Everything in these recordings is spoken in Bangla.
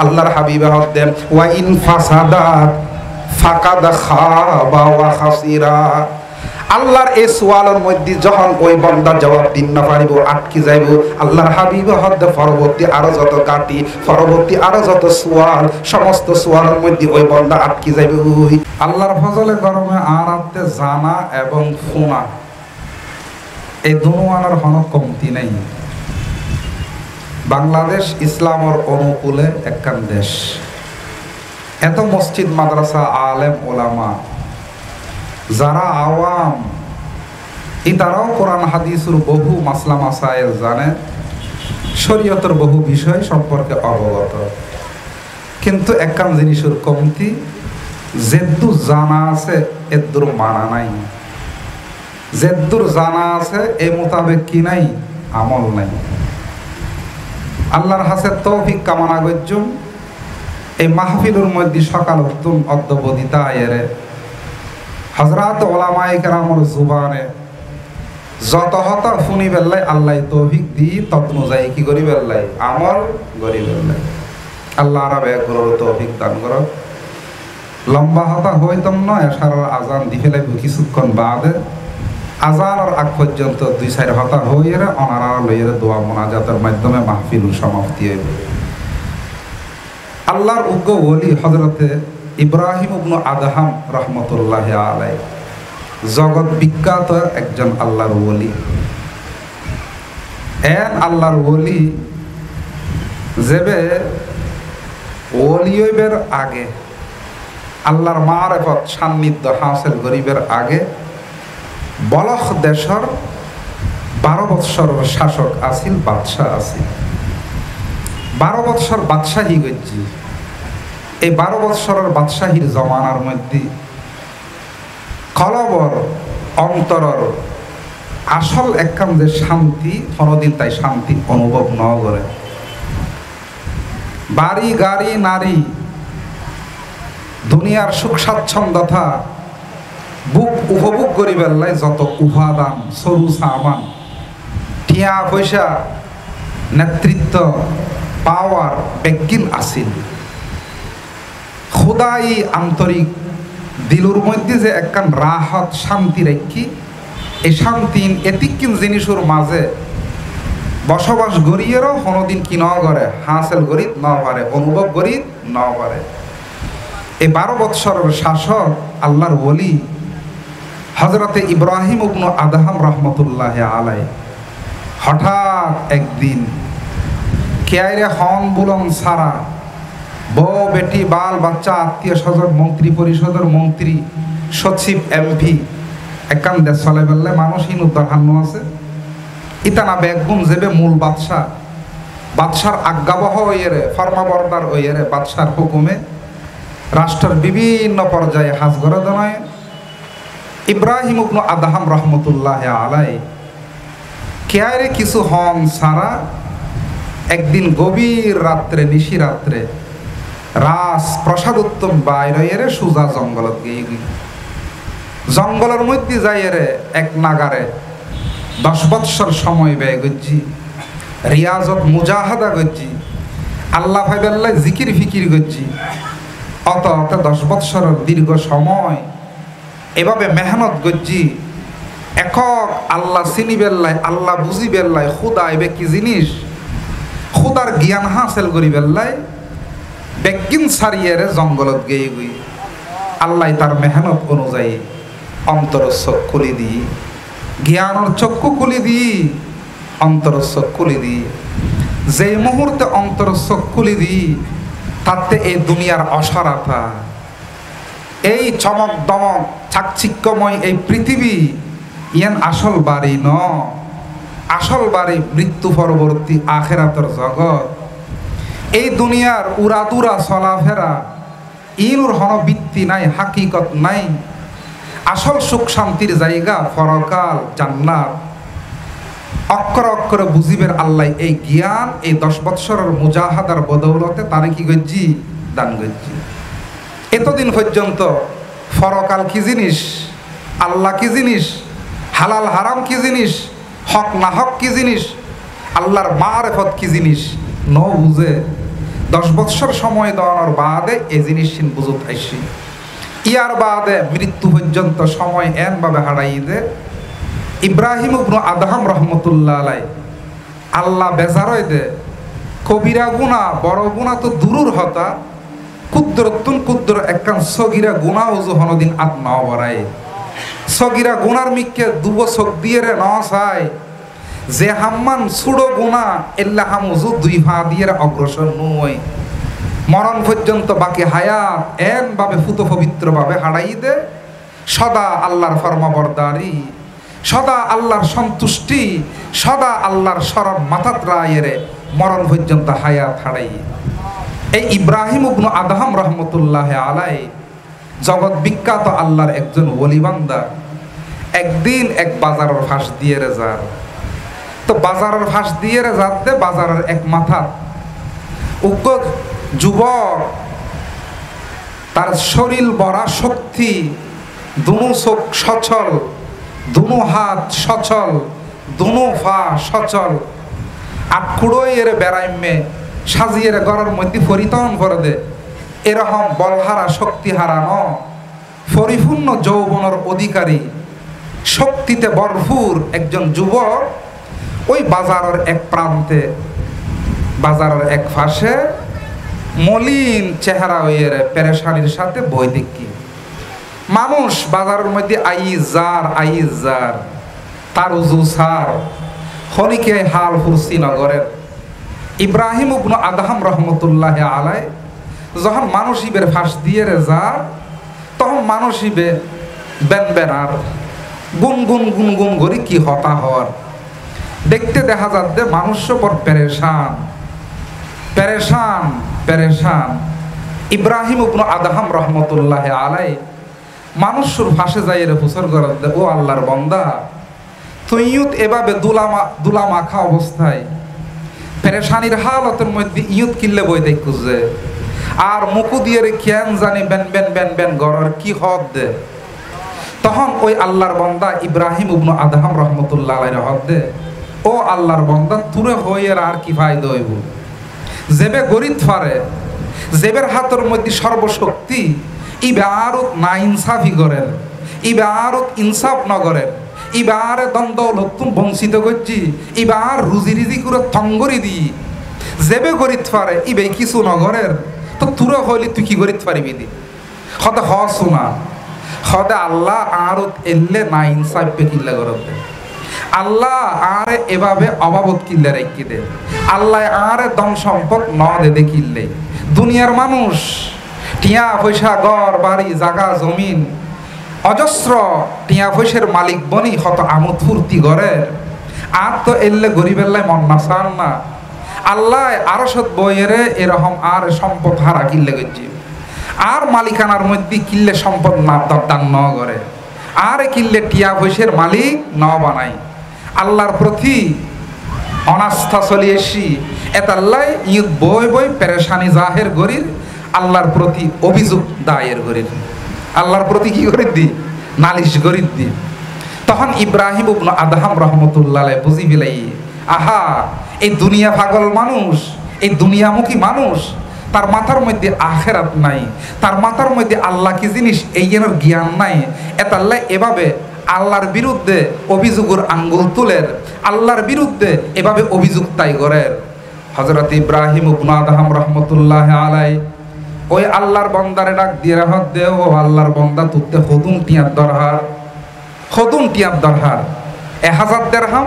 আল্লাহর হাবিবে হদ্দেন ওয়া ইন ফাসাদাত ফাকাদ খাবা ওয়া খাসিরা। আল্লাহর এই সোয়ালের মধ্যে যখন ওই বান্দা জবাব দিন না পারিব, আটকে যাইব, আল্লাহর হাবিব হদ্দে পরবর্তী আরো যত কাটি, পরবর্তী আরো যত সোয়াল, সমস্ত সোয়ালের মধ্যে ওই বান্দা আটকে যাইব। আল্লাহর ফজলে গরমে আর আত্মে জানা এবং ফোনা এই দুনোয়ানোর কোনো কমতি নেই। বাংলাদেশ ইসলামের অনুকূলে একখান দেশ, এত মসজিদ মাদ্রাসা আলেম ওলামা যারা আওয়াম তারাও কোরআন হাদিসের বহু মাসলা মাসাইল জানে, শরীয়তের বহু বিষয় সম্পর্কে অবগত, কিন্তু একখান জিনিসের কমতি, যেদ্দুর জানা আছে এদ্দুর মানা নাই, যেদ্দুর জানা আছে এই মোতাবেক কি নাই, আমল নাই। আল্লাহর হাসে তৌফিক কামনা করছুম এই মাহফিলের মধ্যে সকাল উত্তম অদ্যবদিতা এরে হযরত ওলামায়ে কেরামের জুবানে যত হতা শুনি বেল্লাই আল্লাহ তৌফিক দি তৎনুযায়ী কি করি বেল্লাই আমল করি বেল্লাই। আল্লাহ রাবে গুরুর তৌফিক দান করো। লম্বা হতা হইতম না, এশারার আজান দি ফেলাইব কিছুক্ষণ বাদে, আজানের আগ পর্যন্ত 2-4 হতা হইরে অনারা লইরে দোয়া মোনাজাতের মাধ্যমে মাহফিল সমাপ্তি হইবে। আল্লাহর উগ্র ওলি হযরতে ইব্রাহিম ইবনে আদহাম রহমতুল্লাহি আলাইহি জগৎ বিখ্যাত একজন আল্লাহর ওলি। আল্লাহর ওলি যেবে ওলি হইবের আগে, আল্লাহর মারেফত সান্নিধ্য হাসিল গরিবের আগে বলখ দেশের 12 বৎসরের শাসক আছিল, বাদশাহ আছিল। 12 বৎসর বাদশাহী গজ্জি। এই 12 বৎসরের বাদশাহীর জমানার মধ্যে কলবর অন্তরর আসল একখান যে শান্তি, কোনদিন তাই শান্তি অনুভব ন করে। বাড়ি গাড়ি নারী দুনিয়ার সুখ স্বাচ্ছন্দ্যতা বুক উপভোগ করি বেল্লাই যত উপাদান সরু সামান টিয়া পয়সা নেতৃত্ব পাওয়ার বেগিন আসিল, খুদাই আন্তরিক দিলুর মধ্যে যে একখান রাহত শান্তি রেখি, এই শান্তি এতিকিন জিনিসের মাঝে বসবাস গড়িয়েরও কোনোদিন কি ন করে হাসিল করি ন পারে, অনুভব করি ন পারে। এই 12 বৎসরের শাসক আল্লাহর ওলি হযরতে ইব্রাহিম ইবনে আদহাম রহমতুল্লাহি আলাইহি হঠাৎ একদিন কেয়াইরে হন বুলন সারা বউ বেটি বাল বাচ্চা আত্মীয় স্বজন মন্ত্রী পরিষদের মন্ত্রী সচিব এমপি একখান দেশ চলে বেললে মানুষহীন উদ্ধারহান্য আছে। ইতানা বেগুন যেবে মূল বাদশার আজ্ঞাবহ ওইরে ফরমাবরদার ওইরে বাদশার হুকুমে রাষ্ট্রের বিভিন্ন পর্যায়ে হাজ করে দেয়। ইব্রাহিম ইবনে আদহাম রহমতুল্লাহি আলাইহি কেয়ারে কিছু হন সারা একদিন গভীর রাত্রে নিশি রাত্রে রাস প্রসাদ উত্তম বাইরে সুজা জঙ্গলত গিয়ে জঙ্গলের মধ্যে যাইরে এক নাগারে 10 বৎসর সময় ব্যয় করছি, রিয়াজত মুজাহাদা করছি, আল্লাহ ভাইবাল্লাহ জিকির ফিকির করছি। অত 10 বৎসরের দীর্ঘ সময় এভাবে মেহনত করছি, একক আল্লাহ চিনি বেল্লাই, আল্লাহ বুঝি বেল্লাই, খুদা এবে কি জিনিস, খুদার জ্ঞান হাসিল করি বেল্লাই বেগিন সারিয়ে জঙ্গলত গিয়ে গই আল্লাহ তার মেহনত অনুযায়ী অন্তর চোখ খুলি দিই, জ্ঞানের চক্ষু খুলি দিই, অন্তর চোখ খুলি দিই। যে মুহূর্তে অন্তর চোখ খুলি দিই তাতে এই দুনিয়ার অসারতা, এই চমক দমক চাকচিক্যময় এই পৃথিবী ইয়ান আসল বাড়ি ন, আসল বাড়ি মৃত্যু পরবর্তী আখেরাতের জগৎ। এই দুনিয়ার উড়াদুরা চলাফেরা ইনুর হন বৃত্তি নাই, হাকিকত নাই। আসল সুখ শান্তির জায়গা পরকাল জান্নাত। অক্ষরে অক্ষরে বুঝিবের আল্লাহ এই জ্ঞান এই 10 বৎসরের মুজাহাদার বদৌলতে তারে কি গজ্জি দান গজ্জি। এতদিন পর্যন্ত পরকাল কি জিনিস, আল্লাহ কি জিনিস, হালাল হারাম কি জিনিস, হক না হক কি জিনিস, আল্লাহর মারেফত কি জিনিস ন বুঝে 10 বৎসর সময় দেওয়ানোর বাদে এই জিনিস বুঝত আইসি ইয়ার বাদে মৃত্যু পর্যন্ত সময় এনভাবে হারাই দে ইব্রাহিম ইবনে আদহাম রহমতুল্লাহ আলাই আল্লাহ বেজারয় দে কবিরা গুণা বড় গুণা তো দূরুর হতা কুদ্রতুন কুদ্র একখান সগিরা গুণা উজু হনদিন আত্মা বরায় সগিরা গুনার মিককে দুব চোখ দিয়ে রে নসায় যে হাম্মান সুড়ো গুণা এল্লা হামুজু দুই ভা দিয়ে অগ্রসর নয় মরণ পর্যন্ত বাকি হায়াত এন ভাবে ফুত পবিত্র ভাবে হারাই দে সদা আল্লাহর ফরমাবরদারি সদা আল্লাহর সন্তুষ্টি সদা আল্লাহর শরণ মাথাত রায়েরে মরণ পর্যন্ত হায়াত হারাই এই ইব্রাহিম ইবনে আদহাম রহমতুল্লাহ আলাই জগৎ বিখ্যাত আল্লাহর একজন ওলি বান্দা একদিন এক বাজারের ফাঁস দিয়ে রে যার তো বাজারের ফাঁস দিয়ে রে যাতে বাজারের এক মাথা উগ্র যুবক তার শরীর বড়া শক্তি দুনো চোখ সচল দুনো হাত সচল দুনো পা সচল আটকুড়োই এর বেড়াইমে সাজিয়ে ঘরের মধ্যে পরিতন করে দে এরকম বলহারা শক্তি হারানো পরিপূর্ণ যৌবনের অধিকারী শক্তিতে ভরপুর একজন যুবক ওই বাজারের এক প্রান্তে বাজারের এক পাশে মলিন চেহারা হয়ে পেরেশানির সাথে বই দেখি মানুষ বাজারের মধ্যে আইজার তার উজু সার হনিকে হাল হুরসি নগরের ইব্রাহিম ইবনে আদহাম রহমতুল্লাহ আলাই যখন মানুষ ইবের ফাঁস দিয়ে রে যার তখন মানুষ ইবে বেনবেনার গুনগুন গুনগুন করি কি হতা হওয়ার দেখতে দেখা যাচ্ছে মানুষ বড় পেরেশান পেরেশান পেরেশান ইব্রাহিম ইবনে আদহাম রহমতুল্লাহ আলাই মানুষের ফাঁসে যাই রে হুসর করে ও আল্লাহর বান্দা তুইয়ুত এভাবে দুলা মাখা অবস্থায় পেরেশানির হালতের মধ্যে ইয়ুত কিনলে বই দেখুছে আর মুকু দিয়ে রে কেন জানি বেন বেন বেন বেন গড়ার কি হক দে তখন ওই আল্লাহর বান্দা ইব্রাহিম ইবনে আদহাম রহমতুল্লাহ আলাইহি হক দে ও আল্লাহর বান্দা তুরে হয়ে আর কি ফায়দা হইব জেবে গরিত ফারে জেবের হাতের মধ্যে সর্বশক্তি ইবে আরো না ইনসাফি করেন ইবে আরো ইনসাফ নগরেন ইবার দ্বন্দ্ব লতুন বঞ্চিত করছি ইবার রুজি রিজি করে থঙ্গরি দি জেবে গরিত পারে ইবে কিছু নগরের তো তুরা হইলে তুই কি গরিত পারিবি দি হতে হ শোনা হতে আল্লাহ আর এলে না ইনসাফ কিল্লা করতে আল্লাহ আর এভাবে অভাবত কিল্লে রেখে দে আল্লাহ আর ধন সম্পদ ন দে কিল্লে দুনিয়ার মানুষ টিয়া পয়সা ঘর বাড়ি জাগা জমিন অজস্র টিয়া পয়সার মালিক বনি হত আমোদ ফুর্তি করে আর তো এলে গরিবের মন না চান না আল্লাহ আরো সৎ বইয়েরে এরকম আর সম্পদ হারা কিল্লে গেছি আর মালিকানার মধ্যে কিল্লে সম্পদ না দান ন করে আর কিল্লে টিয়া পয়সার মালিক ন বানাই আল্লাহর প্রতি অনাস্থা চলিয়েছি এতাল্লাই ইউদ বই বই পেরেশানি জাহের গরির আল্লাহর প্রতি অভিযোগ দায়ের গরির আল্লাহর প্রতি কি করে দি নালিশ গরিব দি তখন ইব্রাহিম ইবনে আদহাম রহমতুল্লাহ আলাইহি বুঝি ফেলাই আহা এই দুনিয়া পাগল মানুষ এই দুনিয়ামুখী মানুষ তার মাথার মধ্যে আখিরাত নাই তার মাথার মধ্যে আল্লাহ কি জিনিস এই এর জ্ঞান নাই এতাল্লাহ এভাবে আল্লাহর বিরুদ্ধে অভিযোগের আঙ্গুল তুলের আল্লাহর বিরুদ্ধে এভাবে অভিযোগ তাই করেন হযরত ইব্রাহিম ইবনে আদহাম রহমতুল্লাহ আলাইহি ওই আল্লাহর বন্দারে ডাক দিয়ে রাহত দে ও আল্লাহর বন্দা তুতে হদুন টিয়ার দরহার 1000 দিরহাম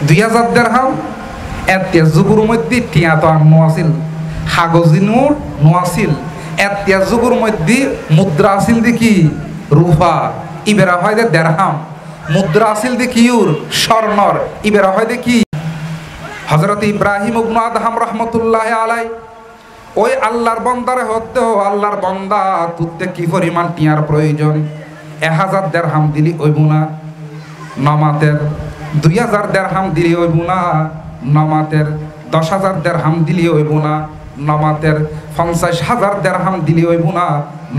2000 দিরহাম এতে যুগুর মধ্যে টিয়া তো আর নোয়াছিল কাগজি নোট নোয়াছিল এতে যুগুর মধ্যে মুদ্রা আছিল দেখি রূপা ইবেরা হয় দে দিরহাম মুদ্রা আছিল দেখি ইউর স্বর্ণর ইবেরা হয় দেখি হযরত ইব্রাহিম ইবনে আদহাম রহমতুল্লাহ আলাইহি ওই আল্লাহর বন্দারে হতে ও আল্লাহর বন্দা তুতে কি পরিমাণ টিয়ার প্রয়োজন 1000 দিরহাম দিলি হইব না নমাতের 2000 দিরহাম দিলি হইব না নমাতের 10000 দিরহাম দিলি হইব না নমাতের 50000 দিরহাম দিলি হইব না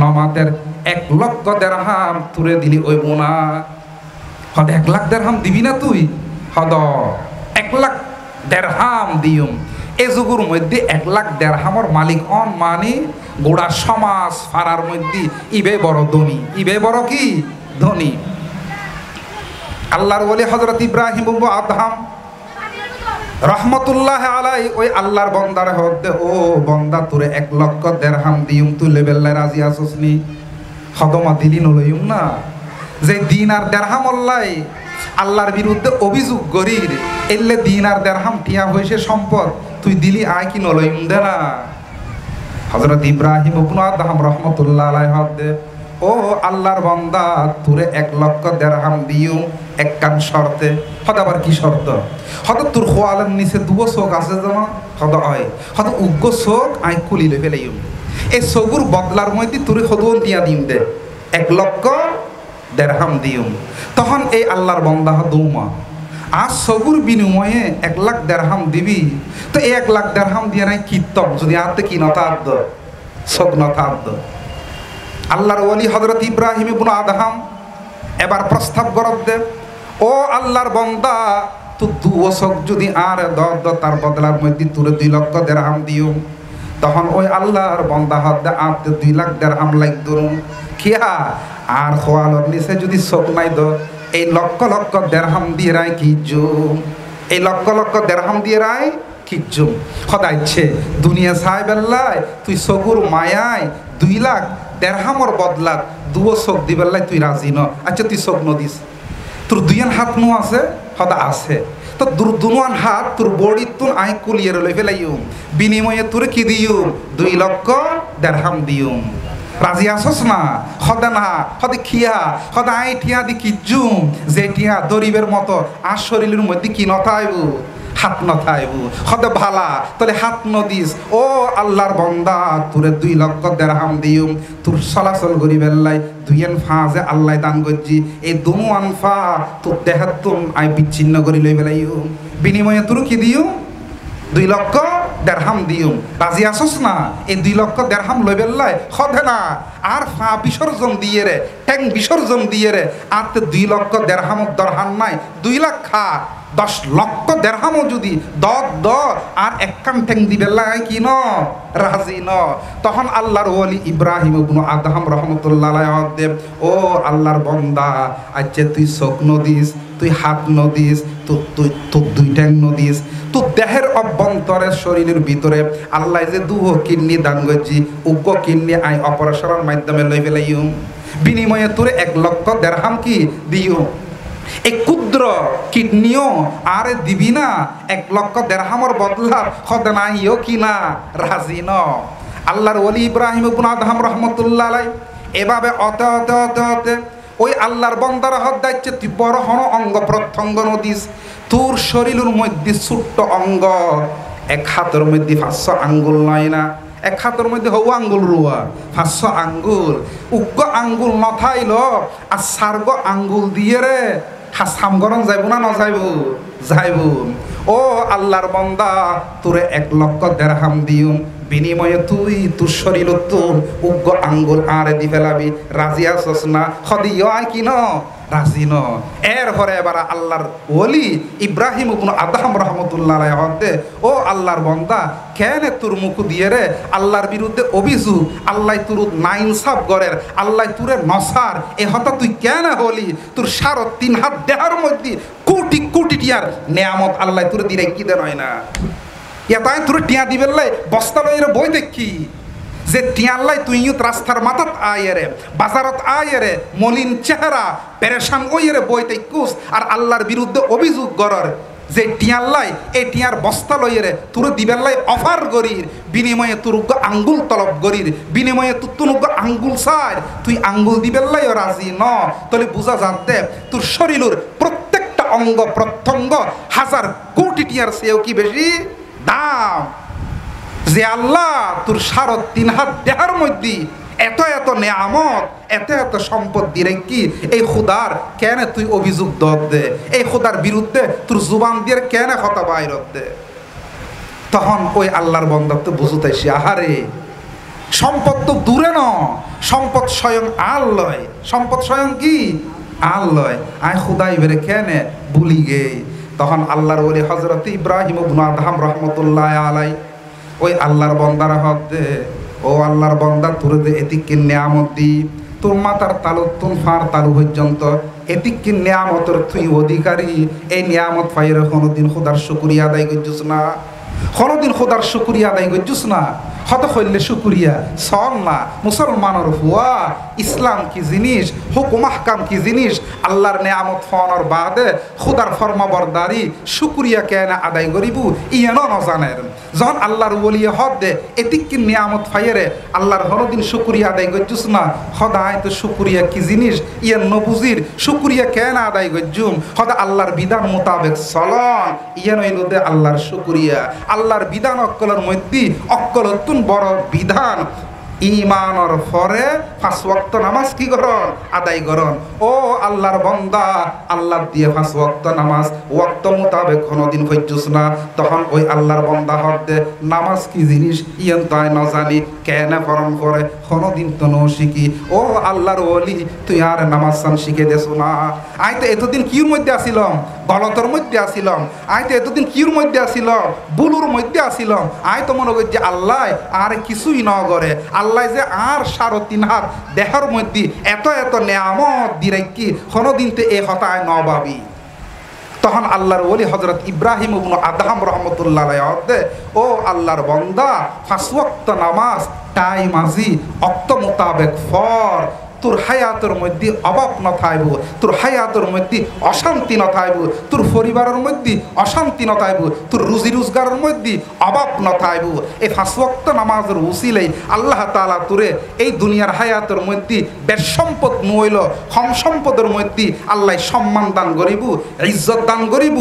নমাতের 1 লক্ষ দিরহাম তুরে দিলি হইব না হদ 1 লাখ দিরহাম দিবি না তুই হদ 1 লাখ দিরহাম দিউম এ যুগুর মধ্যে 1,00,000 দেড়হামর মালিক অন মানে গোড়া সমাজ ফারার মধ্যে ইবে বড় ধনী, ইবে বড় কি ধনী। আল্লাহর ওলি হযরত ইব্রাহিম আদহাম রহমতুল্লাহ আলাই ওই আল্লাহর বন্দারে হদে, ও বন্দা তোরে 1,00,000 দেড়হাম দিউম, তুই লেবেল্লাই রাজি আসস নি? হদমা দিলি নলইম না যে দিন আর দেড়হাম অল্লাই আল্লাহর বিরুদ্ধে অভিযোগ করির এলে দিন আর দেড়হাম টিয়া হয়েছে সম্পদ, তুই দিলি আয় কি নলইম দে না? হযরত ইব্রাহিম ইবনে আদহাম রহমতুল্লাহ আলাই হদে, ও আল্লাহর বান্দা তোরে 1,00,000 দেড়হাম দিউম একখান শর্তে। হদ আবার কি শর্ত? হদ তোর খোয়ালের নিচে দুগো চোখ আছে যেন, হদ হয় হদ উগ্র চোখ আই খুলিলে ফেলাইম, এই চোখের বদলার মধ্যে তোরে হদন দিয়া দিম দে 1,00,000 দেড়হাম দিউম। তখন এই আল্লাহর বান্দা দৌমা আজ চোখের বিনিময়ে 1,00,000 দেড়হাম দিবি, তো এই 1,00,000 দেড়হাম দিয়ে নাই কীর্তন যদি আতে কি নথাদ্দ চোখ নথাদ্দ। আল্লাহর ওলি হযরত ইব্রাহিম ইবনে আদহাম এবার প্রস্তাব করত দে, ও আল্লাহর বান্দা তো দুও চোখ যদি আর তার বদলার মধ্যে তোরে 2,00,000 দেড়হাম দিও। তখন ওই আল্লাহর বান্দা হদে আতে 2,00,000 দেড়হাম লাগতো কিয়া আর খোয়ালোর নিচে যদি চোখ নাই দ, এই লক্ষ লক্ষ দেড়হাম দিয়ে রায় কিজুম, এই লক্ষ লক্ষ দেড়হাম দিয়ে রায় কিজুম। সদাইছে দুনিয়া চাই বেল্লাই তুই চকুর মায়ায় 2,00,000 দেড়হামর বদলাত দুও চোখ দি বেল্লাই তুই রাজি ন? আচ্ছা তুই চোখ নদিস, তোর 2 হাত নো আছে? সদা আছে। তো দুনুয়ান হাত তোর বড়ির তুন আই কুলিয়ে লই ফেলাইম, বিনিময়ে তোর কি দিউম? 2,00,000 দেড়হাম দিউম। রাজি আসস না? সদা না সদে খিয়া সদা আই টিয়া দি কিজুম, যে টিয়া দরিবের মতো আর শরীরের মধ্যে কি নথাইব? হাত নথাইব। সদে ভালা তাহলে হাত নদিস, ও আল্লাহর বন্দা তোরে 2,00,000 দেড়হাম দিউম, তোর চলাচল করি বেল্লাই 2 ফা যে আল্লাহ দান করছি, এই 2 ফা তোর দেহাত তুম আই বিচ্ছিন্ন করি লই বেলাইম, বিনিময়ে তোর কি দিউম? 2,00,000 দেড়হাম দিউম। রাজি আসস না? এই 2,00,000 দেড়হাম লই বেল্লাই সদে না আর ফা বিসর্জন দিয়ে রে, ট্যাং বিসর্জন দিয়ে রে আতে 2,00,000 দেড়হামত দরহান নাই, 2,00,000 খা 10,00,000 দেড়হামও যদি দ আর একখান ঠ্যাং দিবে লাই কি ন? রাজি ন? তখন আল্লাহর ওলি ইব্রাহিম ইবনে আদহাম রহমতুল্লাহ আলাইহি দেব, ও আল্লাহর বান্দা আচ্ছা তুই চোখ নদিস, তুই হাত নদিস, তুই 2 ঠ্যাং নদিস, তুই দেহের অভ্যন্তরের শরীরের ভিতরে আল্লাহ যে 2 কিডনি দান করছি, উগ্র কিডনি আই অপারেশনের মাধ্যমে লই ফেলাইম, বিনিময়ে তোরে 1,00,000 দেড়হাম কি দিও। এই ক্ষুদ্র কিডনিও আর দিবি না 1,00,000 দেড়হামর বদলা সদে নাইও কি না? রাজি ন? আল্লাহর ওলি ইব্রাহিম ইবনে আদহাম রহমতুল্লাহ আলাই এভাবে অতে অতে অতে অতে ওই আল্লাহর বন্দার হদ দাইছে তুই বড় হন অঙ্গ প্রত্যঙ্গ নদিস, তোর শরীরের মধ্যে ছোট্ট অঙ্গ, 1 হাতের মধ্যে 500 আঙ্গুল নয় না, 1 হাতের মধ্যে হউ আঙ্গুল রুয়া 500 আঙ্গুল, উগ্র আঙ্গুল নথাইল আর সার্গ আঙ্গুল দিয়ে রে হাসাম গরম যাইব না ন যাইব? যাইব। ও আল্লাহর বান্দা তোরে 1,00,000 দেড়হাম দিউম, বিনিময়ে তুই তোর শরীর তোর উগ্র আঙ্গুল আরে দি ফেলাবি। রাজি আসস না? সদিও আয় কি ন? রাজি ন? এরপরে এবার আল্লাহর ওলি ইব্রাহিম ইবনে আদহাম রহমতুল্লাহ আলাইহি হদে, ও আল্লাহর বান্দা কেন তোর মুখ দিয়ে রে আল্লাহর বিরুদ্ধে অভিযোগ, আল্লাহ তোর নাইনসাফ গরের, আল্লাহ তোরে নসার এ হতা তুই কেন হলি? তোর 3.5 হাত দেহার মধ্যে কোটি কোটি টিয়ার নেয়ামত আল্লাহ তোর দিলে কি দেন হয় না? তাই তোর টিয়া দিবে লাই বস্তা লইরে বই দেখি যে টিয়াল্লাই তুই রাস্তার মাথাত আয়েরে, বাজারত আয়েরে, মলিন চেহারা পেরেশান ওইরে বই দেখুস আর আল্লাহর বিরুদ্ধে অভিযোগ গরর যে টিয়াল্লাই এই টিয়ার বস্তা লইরে তোর দিবেল্লাই অফার গরির, বিনিময়ে তোর আঙ্গুল তলব গরির, বিনিময়ে তুন আঙ্গুল চাই তুই আঙ্গুল দিবেল্লাই রাজি ন? তাহলে বুঝা যাতে তোর শরীরের প্রত্যেকটা অঙ্গ প্রত্যঙ্গ 1,000 কোটি টিয়ার চেয়েও কি বেশি দাম। যে আল্লাহ তোর 3.5 হাত দেহার মধ্যে এত এত নেয়ামত এত এত সম্পদ দিলে কি এই খুদার কেন তুই অভিযোগ দে? এই খুদার বিরুদ্ধে তোর জুবান দিয়ে কেন কথা বাইরত দে? তখন ওই আল্লাহর বান্দা তো বুঝুতাইছি, আহারে সম্পদ তো দূরে ন, সম্পদ স্বয়ং আল্লাহ, সম্পদ স্বয়ং কি আল্লাহ। আয় খুদাই বেরে কেন বলি গে তখন আল্লাহর ওলি হযরত ইব্রাহিম ইবনে আদহাম রাহমাতুল্লাহ আলাই ওই আল্লাহর বান্দারা হক দে, ও আল্লাহর বান্দা তোরে দে এতিকে নিয়ামত দি, তোর মাতার তালুত্তুন ফার তালু পর্যন্ত এতিকে নিয়ামতের তুই অধিকারী। এই নিয়ামত পাইরে কোনোদিন খোদার শুকরিয়া আদায় করছিস না, কোনোদিন খোদার শুকরিয়া আদায় করছিস না। হত হইলে শুকরিয়া সল না। মুসলমানের হুয়া ইসলাম কি জিনিস, হুকুম আহকাম কি জিনিস, আল্লাহর নিয়ামত ফোনের বাদে খুদার ফরমাবরদারি শুকরিয়া কেন আদায় করিব ইয়েন নজানেন। যখন আল্লাহর ওলিয়ে হদ দে এতিক কি নিয়ামত ফাইরে আল্লাহর হরদিন শুকরিয়া আদায় করছিস না। সদায় তো শুকরিয়া কি জিনিস ইয়েন নবুজির শুকরিয়া কেন আদায় করছুম। হদ আল্লাহর বিধান মোতাবেক চলন ইয়েন হইল দে আল্লাহর শুকরিয়া। আল্লাহর বিধান অক্কলের মধ্যে অক্কল বড় বিধান ইমানর ফরে 5 ওয়াক্ত নামাজ কি করন আদায় করন। ও আল্লাহর বান্দা আল্লাহ দিয়ে 5 ওয়াক্ত নামাজ ওয়াক্ত মোতাবেক কোনোদিন হইছস না, তখন ওই আল্লাহর বান্দা হক দে নামাজ কি জিনিস ইয়েন তাই না জানি কেন পরম করে কোনোদিন তো ন শিখি। ও আল্লাহর ওলি তুই আর নামাজ সান শিখে দেছ না। আই তো এতদিন কির মধ্যে আসিলাম, গলতর মধ্যে আসিলাম। আই তো এতদিন কির মধ্যে আসিলাম, বুলুর মধ্যে আসিলাম। আই তো মনে করি যে আল্লাহ আর কিছুই ন করে, আল্লাহ যে আর 3.5 হাত দেহের মধ্যে এত এত নিয়ামত দিরে কি কোনোদিন তো এ হতায় ন ভাবি। তখন আল্লাহর ওলি হযরত ইব্রাহিম ইবনে আদহাম রাহমাতুল্লাহ আলাইহি ও আল্লাহর বান্দা 5 ওয়াক্ত নামাজ টাইম আজি অক্ত মোতাবেক ফর। তোর হায়াতের মধ্যে অভাব ন থাইব, তোর হায়াতের মধ্যে অশান্তি ন থাইব, তোর পরিবারের মধ্যে অশান্তি ন থাইব, তোর রুজি রোজগারের মধ্যে অভাব ন থাইব। এই 5 ওয়াক্ত নামাজের উসিলেই আল্লাহ তাআলা তোরে এই দুনিয়ার হায়াতের মধ্যে বেশ সম্পদ নইল কম সম্পদের মধ্যে আল্লাহ সম্মান দান করিব, ইজ্জত দান করিব,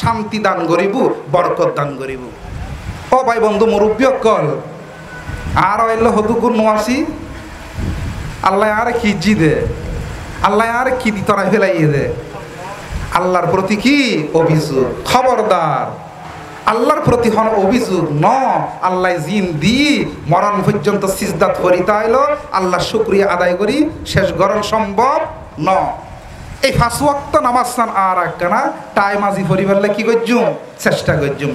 শান্তি দান করিব, বরকত দান করিব। ও ভাই বন্ধু মুরব্বী অকল আর হইল হদুকুর নোয়াসি আল্লাহ আর কি জি দে, আল্লাহ আর কি দি তোরা ফেলাইয়ে দে। আল্লাহর প্রতি কি অভিযোগ, খবরদার আল্লাহর প্রতি হন অভিযোগ ন। আল্লাহ জিন দি মরণ পর্যন্ত সিজদাত করিতে আইল, আল্লাহ শুকরিয়া আদায় করি শেষ গরণ সম্ভব ন। এই 5 ওয়াক্ত নামাজ সান আর একখানা টাইম আজি পরিবারলে কি করছুম চেষ্টা করছুম।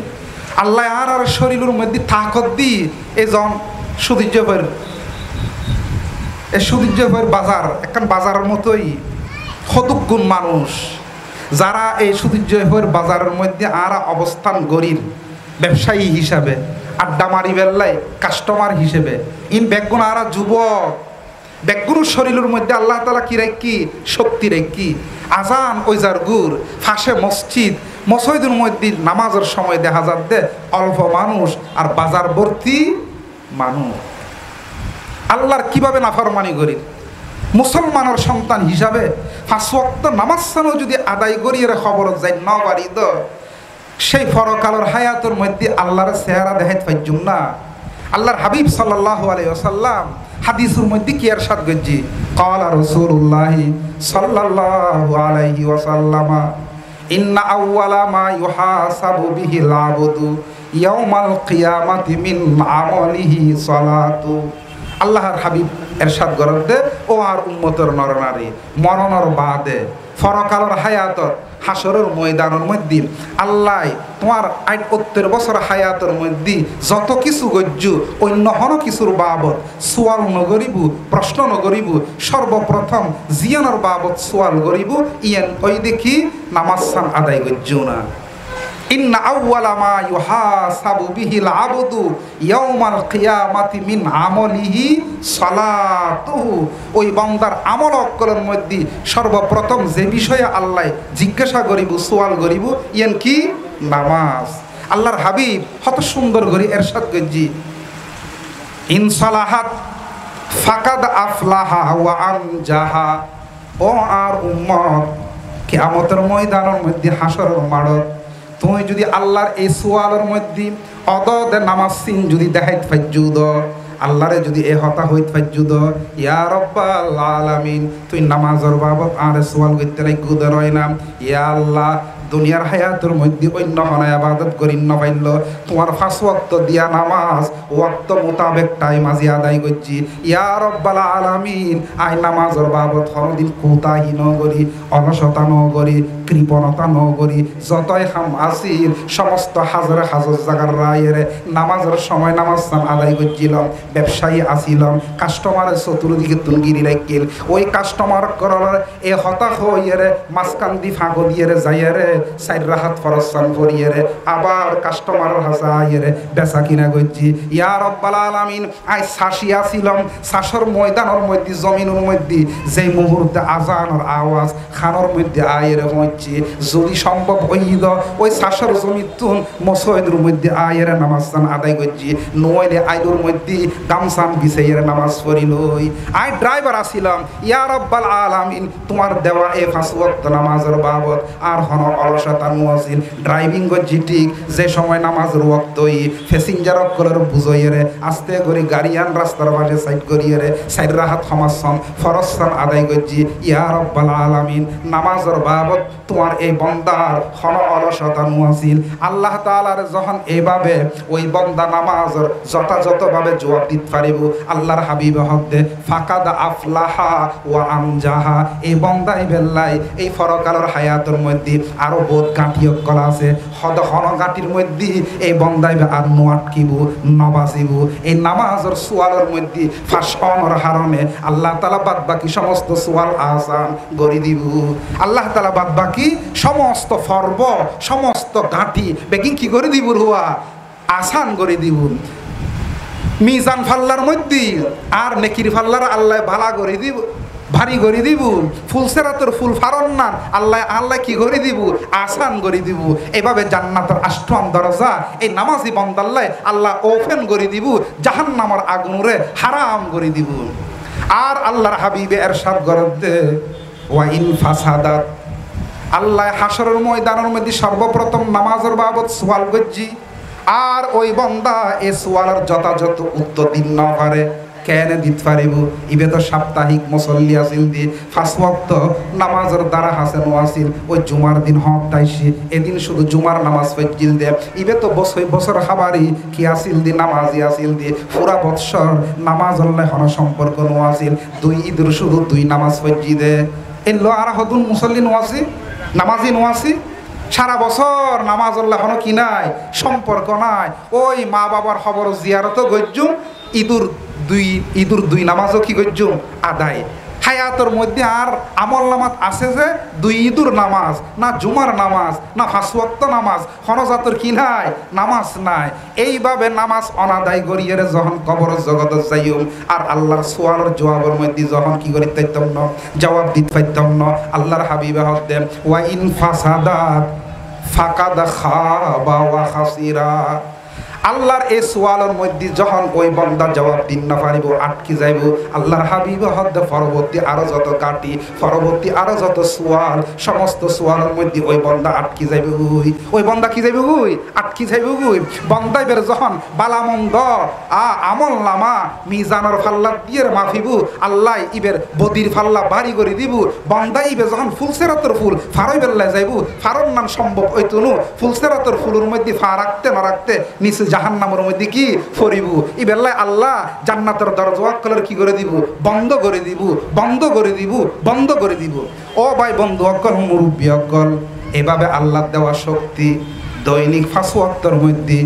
আল্লাহ আর আর শরীরের মধ্যে তাকত দি এজন সুদীর্ঘ সুদীর্ঘের বাজার একখান বাজারের মতোই হতুগুণ মানুষ যারা এই সুদীর্ঘের বাজারের মধ্যে আর অবস্থান গরিব ব্যবসায়ী হিসাবে আড্ডা মারি বেল্লাই কাস্টমার হিসেবে ইন বেগুন আর যুবক বেগুন শরীরের মধ্যে আল্লাহ তাআলা কি রাখি শক্তি রাখি। আজান ওই যার গুর ফাঁসে মসজিদ মসজিদের মধ্যে নামাজের সময় দেখা যাচ্ছে অল্প মানুষ আর বাজার ভর্তি মানুষ। আল্লাহর কিভাবে নাফরমানি করি। মুসলমানের সন্তান হিসাবে 5 ওয়াক্ত নামাজ সানো যদি আদায় করি এর খবর যাই ন পারি তো সেই পরকালের হায়াতের মধ্যে আল্লাহর চেহারা দেখাইতে পাইজুম না। আল্লাহর হাবিব সাল্লাল্লাহু আলাইহি ওয়াসাল্লাম হাদিসের মধ্যে কি ইরশাদ করজি ক্বালা রাসূলুল্লাহ সাল্লাল্লাহু আলাইহি ওয়াসাল্লাম ইন্না আউওয়ালা মা ইউহাসাবু বিহিল আবদু ইয়াউমাল কিয়ামাতি মিন আমালিহি সালাতু। আল্লাহর হাবিব এরশাদ করতে ও আর উম্মতের নরনারী মরণের বাদে ফরকালের হায়াতত হাসরের ময়দানের মধ্যে আল্লাহ তোমার ৭৮ বছর হায়াতের মধ্যে যত কিছু গজ্জু অন্য হন কিছুর বাবদ সোয়াল নগরিব প্রশ্ন নগরিব সর্বপ্রথম জিয়ানোর বাবদ সোয়াল গরিব ইয়ান ওই দেখি নামাজ সান আদায় গজ্জু না। ইন্না আউওয়ালা মা ইউহাসাবু বিহিল আবদু ইয়াউমাল কিয়ামাতি মিন আমলিহি সালাতুহু। ওই বান্দার আমল অক্কলের মধ্যে সর্বপ্রথম যে বিষয়ে আল্লাহ জিজ্ঞাসা করিব সোয়াল করিব ইয়ান কি নামাজ। আল্লাহর হাবিব কত সুন্দর করে এরশাদ করজি ইন সালাহাত ফাকাদ আফলাহা ওয়া আনজাহা। ও আর উম্মত কিয়ামতের ময়দানের মধ্যে হাসরের মাঠত তুমি যদি আল্লাহর এই সোয়ালের মধ্যে অদদ নামাজ সিন যদি দেখাইতে পাইজুদ আল্লাহরে যদি এ হতা হইতে পাইজুদ ইয়া রাব্বাল আলামিন তুই নামাজের বাবদ আর সোয়াল করতে রাখুদ রয় না। ইয়া আল্লাহ দুনিয়ার হায়াতের মধ্যে অন্য হনা ইবাদত করি ন পাইল তোমার 5 ওয়াক্ত দিয়া নামাজ ওয়াক্ত মোতাবেক টাইম আজি আদায় করছি ইয়া রব্বাল আলামিন আই নামাজের বাবদ কোনদিন কোতাহি ন করি অলসতা ন করি কৃপণতা ন করি যতই হাম আসিল সমস্ত হাজার হাজার জায়গার রায়ের নামাজের সময় নামাজ আদায় করছিলাম ব্যবসায়ী আসিলাম কাস্টমারের চতুর্দিকে তুলগিরি রাখিল ওই কাস্টমার করার এ হতাশ হইয়ে মাঝখান দি ফাঁকো দিয়ে যাইয়ে সাইড রাহাত ফরসান করিয়ে আবার কাস্টমারের হাসা আইয়ে বেচা কিনা করছি ইয়া রব্বাল আলামিন আই শাসি আসিলাম শাসর ময়দানের মধ্যে জমিনের মধ্যে যে মুহূর্তে আজানের আওয়াজ খানোর মধ্যে আয়ের হচ্ছে যদি সম্ভব হইদ ওই শাসর জমিতুন মসজিদের মধ্যে আয়ের নামাজ আদায় করছি নইলে আইদুর মধ্যে গামসান বিছাইয়ের নামাজ পড়িলই আই ড্রাইভার আসিলাম ইয়া রব্বাল আলামিন তোমার দেওয়া এই 5 ওয়াক্ত নামাজের বাবদ আর হন অলসতা নোয়াছিল ড্রাইভিং করছি ঠিক যে সময় নামাজের ওয়াক্তই প্যাসেঞ্জার অকলের বুঝইয়ে আস্তে করে গাড়িয়ান রাস্তার পাশে সাইড করিয়ে সাইড রাহাত সমাজসন ফরজসন আদায় করছি ইয়া রব্বাল আলামিন নামাজের বাবদ তোমার এই বন্দার হন অলসতা নোয়াছিল আল্লাহ তাআলার যখন এইভাবে ওই বন্দা নামাজের যথাযথভাবে জবাব দিতে পারিব আল্লাহর হাবিব হকদে ফাকাদ আফলাহা ওয়া আমজাহা এই বন্দাই বেল্লাই এই ফরকালের হায়াতের মধ্যে আরো বহুত গাঁঠিও কলা আছে হদ হন গাঁটির মধ্যে এই বন্দাই আর নোয়াটকিব নবাসিব এই নামাজের সোয়ালের মধ্যে ফাঁসনের হারণে আল্লাহ তাআলা বাদ বাকি সমস্ত সোয়াল আসান গড়ি দিব আল্লাহ তাআলা বাদ বাকি সমস্ত ফর্ব সমস্ত গাঁঠি বেগিং কি করে দিব রুয়া আসান করে দিব মিজান ফাল্লার মধ্যে আর নেকির ফাল্লার আল্লাহ ভালা করে দিব ভারী করে দিব ফুলসেরাতের ফুল ফারন না আল্লাহ আল্লাহ কি করে দিব আসান করে দিব এভাবে জান্নাতের 8ম দরজা এই নামাজি বান্দাল্লাহ আল্লাহ ওপেন করে দিব জাহান্নামের আগুনরে হারাম করে দিব আর আল্লাহর হাবিবে ইরশাদ করতে ওয়া ইন ফাসাদাত আল্লাহ হাসরের ময়দানের মধ্যে সর্বপ্রথম নামাজের বাবদ সওয়াল করছি আর ওই বন্দা এই সওয়ালের যথাযথ উত্তর দিন না পারে কেন দিতে পারিব ইবে তো সাপ্তাহিক মুসল্লি আসিল দি 5 ওয়াক্ত নামাজের দ্বারা হাসেন আসিল ওই জুমার দিন হকটাইছি এদিন শুধু জুমার নামাজ পড়ছিল দে ইবে তো বছর খাবারই কি আসিল দি নামাজি আসিল দি পুরা বৎসর নামাজ আল্লাহ হন সম্পর্ক নো আসিল 2 ঈদের শুধু 2 নামাজ পড়ছি দে এলো আর হদুন মুসল্লি নো আসি নামাজি নো আসি সারা বছর নামাজ আল্লাহ হন কি নাই সম্পর্ক নাই ওই মা বাবার খবর জিয়ারত গজ্জুম ঈদুর দুই নামাজও কি করছো আদায় হায়াতের মধ্যে আর আমল নামাজ আছে যে 2 ঈদুর নামাজ না জুমার নামাজ না 5 ওয়াক্ত নামাজ হনজাতর কি নাই নামাজ নাই এইভাবে নামাজ অনাদায় করিয়ে যখন কবর জগৎ যাইম আর আল্লাহর সোয়ালের জবাবের মধ্যে যখন কি করি পাইতাম না জবাব দিতে পাইতাম না আল্লাহর হাবিবে হক দেন ওয়া ইন ফাসাদাত ফাকাদ খাবা ওয়া খাসিরা আল্লাহর এই সোয়ালের মধ্যে যখন ওই বন্দা জবাব দিন না পারিব আটকে যাইব আল্লাহর হাবিব হদ্দে পরবর্তী আরো যত কাটি পরবর্তী আরো যত সোয়াল সমস্ত সোয়ালের মধ্যে ওই বন্দা আটকে যাইব ওই বন্দা কি যাইব আটকে যাইব বন্দাই বের যখন বালামন্দ আমল নামা মিজানের ফাল্লা দিয়ে মাফিবু আল্লাহ ইবের বদির ফাল্লা বাড়ি করে দিব বন্দা ইবে যখন ফুলসেরাতের ফুল ফারই বেল্লায় যাইব ফারর নাম সম্ভব হইতনু ফুলসেরাতের ফুলের মধ্যে ফা রাখতে না রাখতে নিচে জাহান্নামের মধ্যে কি ফরিব ই বেলায় আল্লাহ জান্নাতের দরজা কলর কি করে দিব বন্ধ করে দিব বন্ধ করে দিব বন্ধ করে দিব ও ভাই বন্ধু অকল মুরব্বী অকল এভাবে আল্লাহ দেওয়া শক্তি দৈনিক 5 ওয়াক্তের মধ্যে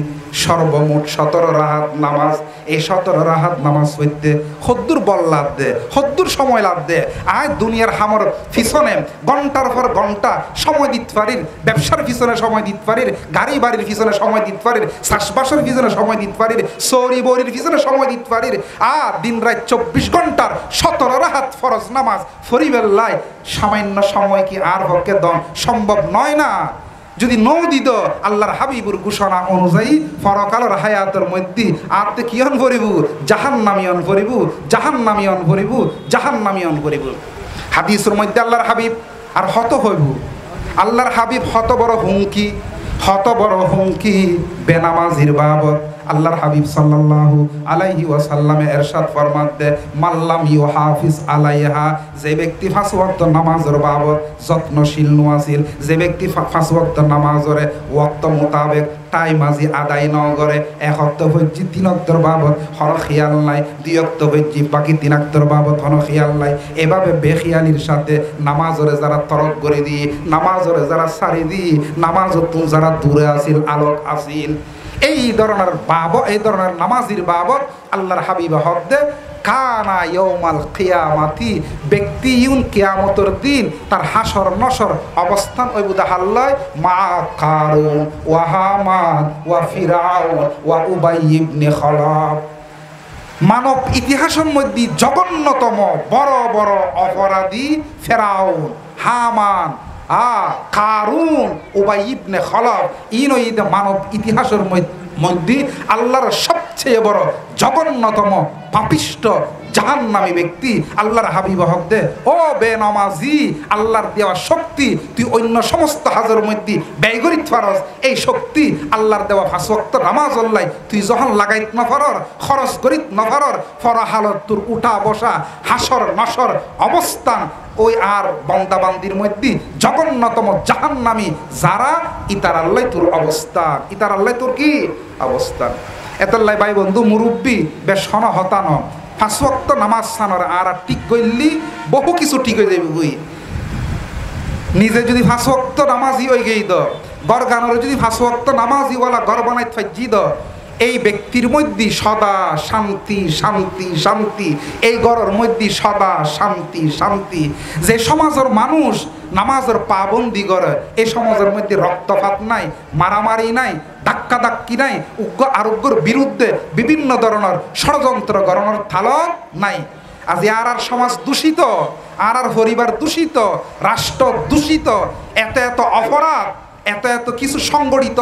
সর্বমোট 17 রাহাত নামাজ এই 17 রাহাত নামাজ পড়তে হদ্দুর বল লাভ দে হদ্দুর সময় লাভ দে আয় দুনিয়ার হামর পিছনে ঘন্টার পর ঘন্টা সময় দিতে পারির ব্যবসার পিছনে সময় দিতে পারির গাড়ি বাড়ির পিছনে সময় দিতে পারির চাষবাসের পিছনে সময় দিতে পারির সৌরি বৌরির পিছনে সময় দিতে পারির আর দিন রাত 24 ঘন্টার 17 রাহাত ফরজ নামাজ ফরিবেল্লায় সামান্য সময় কি আর পক্ষে দন সম্ভব নয় না যদি নৌদিত আল্লাহর হাবিবুর ঘোষণা অনুযায়ী পরকালের হায়াতের মধ্যে আতে কিয়ন ভরিব জাহান্নামিয়ন ভরিব জাহান্নামিয়ন ভরিব জাহান্নামিয়ন ভরিব হাদিসের মধ্যে আল্লাহর হাবিব আর হত হইব আল্লাহর হাবিব হত বড় হুমকি বেনামাজির বাবদ আল্লাহর হাবিব সাল্লাল্লাহু আলাইহি ওয়াসাল্লামে ইরশাদ ফরমাতে মাল্লাম ইউহাফিজ আলাইহা, যে ব্যক্তি 5 ওয়াক্ত নামাজের বাবদ যত্নশীল নছিল, যে ব্যক্তি 5 ওয়াক্ত নামাজরে ওয়াক্ত মোতাবেক টাইম আজি আদায় ন করে, 1 ওয়াক্ত হজ্জি 3 ওয়াক্তর বাবদ হর খেয়াল নাই, 2 ওয়াক্ত হজ্জি বাকি 3 ওয়াক্তর বাবদ হর খেয়াল নাই, এভাবে বেখিয়ালির সাথে নামাজরে যারা তরক করে দিয়ে, নামাজরে যারা সারি দিয়ে, নামাজত যারা দূরে আসিল আলোক আসিল, এই ধরনের বাবদ, এই ধরনের নামাজির বাবদ আল্লাহর হাবিব হদ্দে কানা ইয়াউমাল কিয়ামাতি, ব্যক্তি ইউন কিয়ামতের দিন তার হাসর নসর অবস্থান ওই বুদাহাল্লায় মা কারুন ওয়া হামান ওয়া ফিরাউন ওয়া উবাই ইবনে খালাব। মানব ইতিহাসের মধ্যে জঘন্যতম বড় বড় অপরাধী ফেরাউন, হামান, কারুন, উবাই ইবনে খালাব, ইনইদ মানব ইতিহাসের মধ্যে আল্লাহর সবচেয়ে বড় জঘন্যতম পাপিষ্ট জাহান্নামী ব্যক্তি। আল্লাহর হাবিব হক দে ও বেনামাজি, আল্লাহর দেওয়া শক্তি তুই অন্য সমস্ত হাজের মধ্যে ব্যয় করিত পারস, এই শক্তি আল্লাহর দেওয়া 5 ওয়াক্ত নামাজ আল্লাহ তুই যখন লাগাইত না পারর, খরচ করিত না পারর, ফরাহালত তোর উঠা বসা হাসর নসর অবস্থান ওই আর বান্দাবান্দির মধ্যে জঘন্যতম জাহান্নামী যারা, ইতার আল্লাহ তোর অবস্থান, ইতার আল্লাহ তোর কি অবস্থান। এতাল্লাই ভাই বন্ধু মুরব্বী বেশ হতান 5 ওয়াক্ত নামাজ সানর আর ঠিক করলি বহু কিছু ঠিক হয়ে যাবে বুই। নিজে যদি 5 ওয়াক্ত নামাজই হয়ে গেই দ, গড় গানোর যদি 5 ওয়াক্ত নামাজই ওয়ালা গড় বানাই ফাইজি দ, এই ব্যক্তির মধ্যে সদা শান্তি শান্তি শান্তি, এই ঘরের মধ্যে সদা শান্তি শান্তি। যে সমাজের মানুষ নামাজের পাবন্দি করে, এই সমাজের মধ্যে রক্তপাত নাই, মারামারি নাই, ধাক্কা ধাক্কি নাই, উগ্র আরোগ্যর বিরুদ্ধে বিভিন্ন ধরনের ষড়যন্ত্র গণনার থালক নাই। আজ আর সমাজ দূষিত, আর পরিবার দূষিত, রাষ্ট্র দূষিত, এত এত অপরাধ, এত এত কিছু সংগঠিত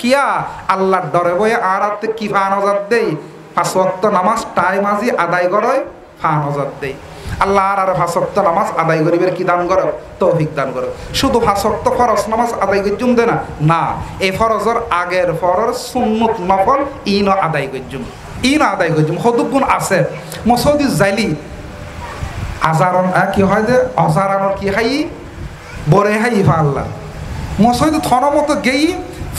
কিয়া আল্লাহর ডরে বয়ে আর কি ফানজাত দেই 5 ওয়াক্ত নামাজ টাইম আজি আদায় করে ফানজাত দেই। আল্লাহ আর 5 ওয়াক্ত নামাজ আদায় করিবার কি দান করো, তৌফিক দান করো। শুধু 5 ওয়াক্ত ফরজ নামাজ আদায় করজুম দে না, না এই ফরজের আগের ফরজ সুন্নত নফল ইন আদায় করজুম, ইন আদায় করজুম। হদুগুণ আছে মসৌদি জাইলি আজারন কি হয় যে অজারানোর কি হাই বরে হাই ইফা আল্লাহ মসজিদ থন মতো গেই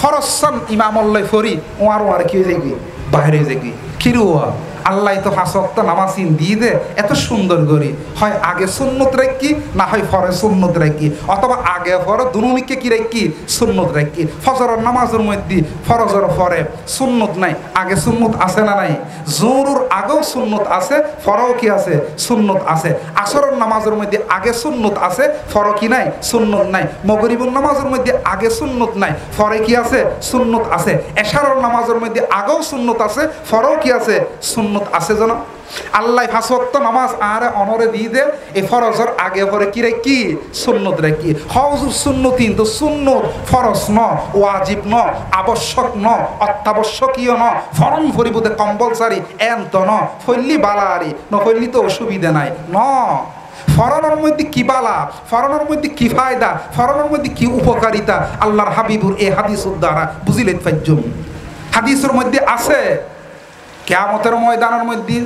ফরসান ইমামল্লাই ফরি ওয়ার ওয়ার কি হয়ে যাই বাইরে যাই খিরুয়া আল্লাহ তো 5 ওয়াক্ত নামাজ দিয়ে দে এত সুন্দর করি, হয় আগে সুন্নত রাখি না হয় ফরে সুন্নত রাখি, অথবা আগে ফরে দুনুনিকে কি রাখি সুন্নত রাখি। ফজরের নামাজের মধ্যে ফরজের ফরে সুন্নত নাই, আগে সুন্নত আছে না নাই? জোহরের আগেও সুন্নত আছে, ফরও কি আছে সুন্নত আছে। আসরের নামাজের মধ্যে আগে সুন্নত আছে, ফর কি নাই সুন্নত নাই। মাগরিবের নামাজের মধ্যে আগে সুন্নত নাই, ফরে কি আছে সুন্নত আছে। এশারের নামাজের মধ্যে আগেও সুন্নত আছে, ফরও কি আছে সুন্নত আছে। যেন আল্লাহ 5 ওয়াক্ত নামাজ আর অনরে দিয়ে দে এই ফরজের আগে পরে কি রে কি সুন্নত রে কি হজুর সুন্নত, কিন্তু সুন্নত ফরজ ন, ওয়াজিব ন, আবশ্যক ন, অত্যাবশ্যকীয় ন, ফরম ফরিবুদে কম্পালসারি এন্ত ন, ফল্লি বালারি ন, ফল্লি তো অসুবিধা নাই ন। ফরনের মধ্যে কি বালা, ফরনের মধ্যে কি ফায়দা, ফরনের মধ্যে কি উপকারিতা আল্লাহর হাবিবুর এই হাদিসের দ্বারা বুঝিলেন ফাইজুম। হাদিসের মধ্যে আছে কিয়ামতের ময়দানের মধ্যে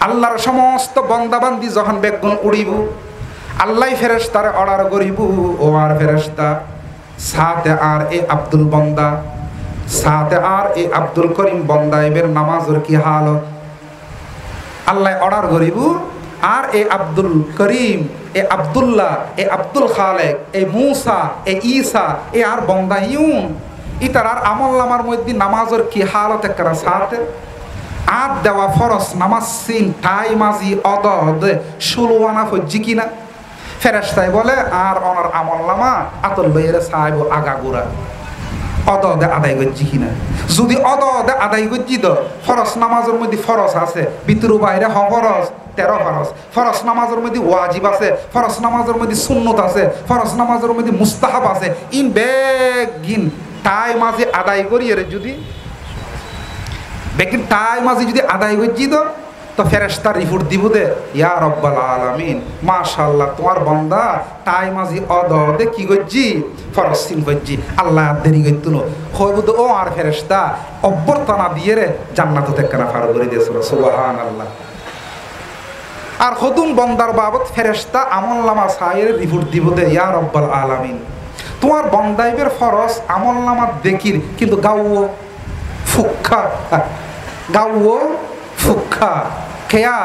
আল্লাহর সমস্ত বন্দাবান্দি যখন বেগুন উড়িব, আল্লাহ ফেরেশতারে অর্ডার করিব, ও আর ফেরেশতা সাথে আর এ আব্দুল বন্দা, সাথে আর এ আব্দুল করিম বন্দা এর নামাজের কি হালত। আল্লাহ অর্ডার করিব আর এ আব্দুল করিম, এ আব্দুল্লাহ, এ আব্দুল খালেক, এ মুসা, এ ঈসা, এ আর বন্দা ইউন ইতার আর আমল নামার মধ্যে নামাজের কি হালত একরা সাথে আর দেওয়া ফরস নামাজ সিন টাই মাজি অদ ষোলোয়ানা ফজ্জি কিনা। ফেরেশতাই বলে আর ওনার আমল নামা আতল লইয়ের সাহেব আগাগোড়া অদে আদায় করছি কিনা। যদি অদে আদায় করছি তো ফরস নামাজের মধ্যে ফরস আছে, ভিতরু বাইরে ফরস 13 ফরস। ফরস নামাজের মধ্যে ওয়াজিব আছে, ফরস নামাজের মধ্যে সুন্নত আছে, ফরস নামাজের মধ্যে মুস্তাহাব আছে। ইন বেগিন টাই মাঝে আদায় করি এর যদি বেগিন টাই মাঝে যদি আদায় করছি তো তো ফেরেশতা রিপোর্ট দিব দে ইয়া রব্বাল আলামিন মাশাআল্লাহ তোমার বান্দা টাইম আজি অদদে কি গজ্জি ফরসিন গজ্জি আল্লাহ দেরি গইতুনো হইব তো ও আর ফেরেশতা অভ্যর্থনা দিয়ে রে জান্নাত তেকনা ফার করে দিয়েছিল সুবহানাল্লাহ। আর হদুন বন্দার বাবদ ফেরেশতা আমলনামা সাইয়ের রিপোর্ট দিব দে ইয়া রব্বাল আলামিন তোমার বন্দাইবের ফরজ আমলনামা দেখির কিন্তু গাও ফুক্কা গাও ফুক্কা খেয়া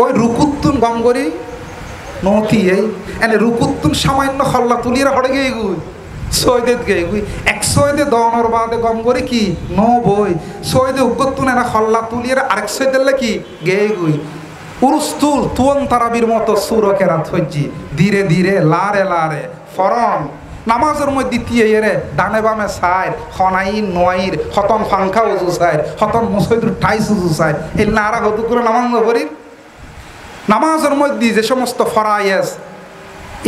ওই রুকুত্তুন গঙ্গরি নতি এই এনে রুকুত্তুন সামান্য খল্লা তুলিয়ে হড়ে গিয়ে গুই সৈদেদ গিয়ে গুই এক সৈদে দনর বাদে গঙ্গরি কি ন বই সৈদে উগত্তুন এনে খল্লা তুলিয়ে আরেক সৈদেলে কি গেয়ে গুই উরুস্তুল তুয়ন তারাবির মতো সুরকেরা থজ্জি ধীরে ধীরে লারে লারে ফরন নামাজের মধ্যে দিয়ে এরে ডানে বামে সাইর খনাইন নোয়াইর হতন ফাংখা উজু সাইর হতন মুসৈদুর ঠাইস উজু সাইর এই নারা হতু করে নামাজ নবরির নামাজের মধ্যে যে সমস্ত ফরায়েস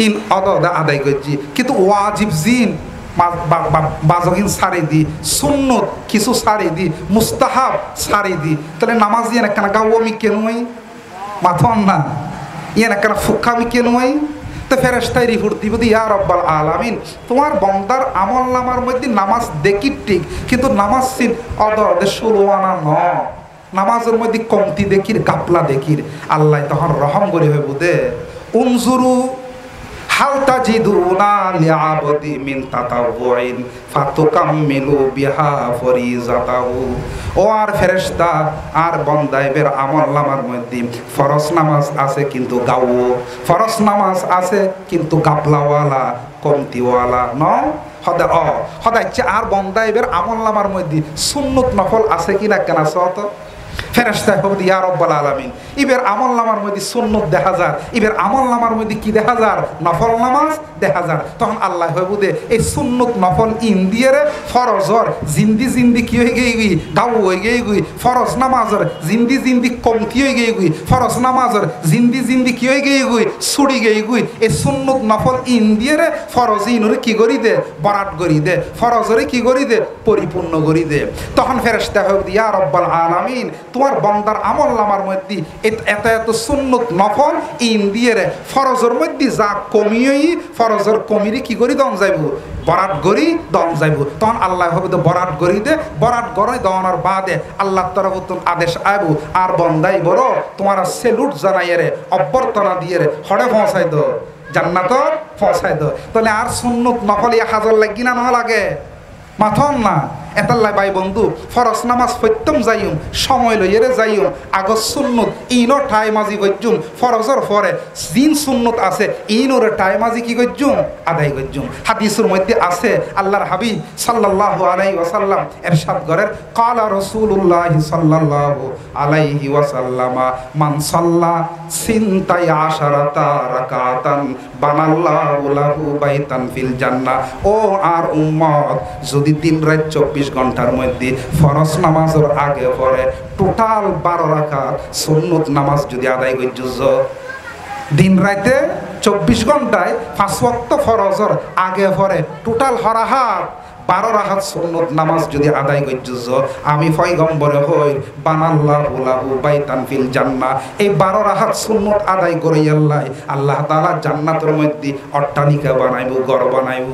ইন অদদা আদায় করছি কিন্তু ওয়াজিব জিন বাজগিন সারি দি সুন্নত কিছু সারি দি মুস্তাহাব সারি দি তাহলে নামাজ দিয়ে কেন গাও আমি কেনই মাথন না ইয়ে না কেন ফুক্কা আমি কেনই তো ফেরেশতাই রিপোর্ট দিব ইয়া রব্বাল আলামিন তোমার বন্দার আমলনামার মধ্যে নামাজ দেখি ঠিক কিন্তু নামাজ সিন অদদে শুরুয়ানা ন নামাজের মধ্যে কমতি দেখির গাপলা দেখির আল্লাহ তখন রহম করে হইব দে উনজুরু হাল তাজিদুনা লিআবদি মিন তাতাওয়ুইন ফাতুকাম্মিলু বিহা ফরিজাতাহু ও আর ফেরেশতা আর বন্দাইবের আমলনামার মধ্যে ফরজ নামাজ আছে কিন্তু গাও ফরজ নামাজ আছে কিন্তু গাপলাওয়ালা কমতিওয়ালা ন সদায় আর বন্দাইবের আমলনামার মধ্যে সুন্নত নফল আছে কিনা কেনা সত ফেরেশতা হবে ইয়া রব্বাল আলামিন ইবের আমলনামার মধ্যে সুন্নত দেখা যায় ইবের আমলনামার মধ্যে কি দেখা যায় নফল নামাজ দেখা যায় তখন আল্লাহ হইব দে এই সুন্নত নফল ইন্দিয়ারে ফরজর জিন্দি জিন্দি কি হয়ে গই গই গাও হয়ে গই গই ফরজ নামাজর জিন্দি জিন্দি কমতি হয়ে গই গই ফরজ নামাজর জিন্দি জিন্দি কি হয়ে গই গই ছুড়ি গই গই এই সুন্নত নফল ইন্দিয়ারে ফরজ ইনরে কি করি দে বরাত করি দে ফরজরে কি করি দে পরিপূর্ণ করি দে তখন ফেরেশতা হইব ইয়া রব্বাল আলামিন তোমার বন্দার আমলনামার মধ্যে এত এত সুন্নত নফল ইন্দিয়ারে ফরজের মধ্যে যা কমিয়েই ফরজের কমিরে কি করি দন যাইব বরাত গরি দন যাইব তখন আল্লাহ হবে তো বরাত গরি দে বরাত গরে দনার বাদে আল্লাহ তরফ আদেশ আইব আর বন্দাই বড় তোমার সেলুট জানাই রে অভ্যর্থনা দিয়ে রে হড়ে পৌঁছাই দো জান্নাত পৌঁছাই দো তাহলে আর সুন্নত নফল 1000 লাগি না লাগে মাথন না এতাল্লাই ভাই বন্ধু ফরজ নামাজ ফত্যম যাইম সময় লইয়েরে যাইম আগত সুন্নত ইনর ঠাই মাঝি গজ্জুম ফরজর পরে জিন সুন্নত আছে ইনর ঠাই মাঝি কি গজ্জুম আদায় গজ্জুম হাদিসের মধ্যে আছে আল্লাহর হাবিব সাল্লাল্লাহু আলাইহি ওয়াসাল্লাম ইরশাদ করেন ক্বালা রাসূলুল্লাহ সাল্লাল্লাহু আলাইহি ওয়াসাল্লামা মান সাল্লা সিনতাই আশারাতা রাকাতান বানাল্লাহু লাহু বাইতান ফিল জান্নাহ ও আর উম্মত যদি দিন রাত 24 ঘন্টার মধ্যে ফরজ নামাজের আগে পরে টোটাল 12 রাকাত সুন্নত নামাজ যদি আদায় করছ দিন রাতে 24 ঘন্টায় 5 ওয়াক্ত ফরজের আগে পরে টোটাল হরাহাত 12 রাকাত সুন্নত নামাজ যদি আদায় করছ আমি পয়গম্বরে হই বানাল্লাহু লাহু বাইতান ফিল জান্নাহ এই 12 রাকাত সুন্নত আদায় করে আল্লাহ তাআলা জান্নাতের মধ্যে অট্টালিকা বানাইবো ঘর বানাইবো।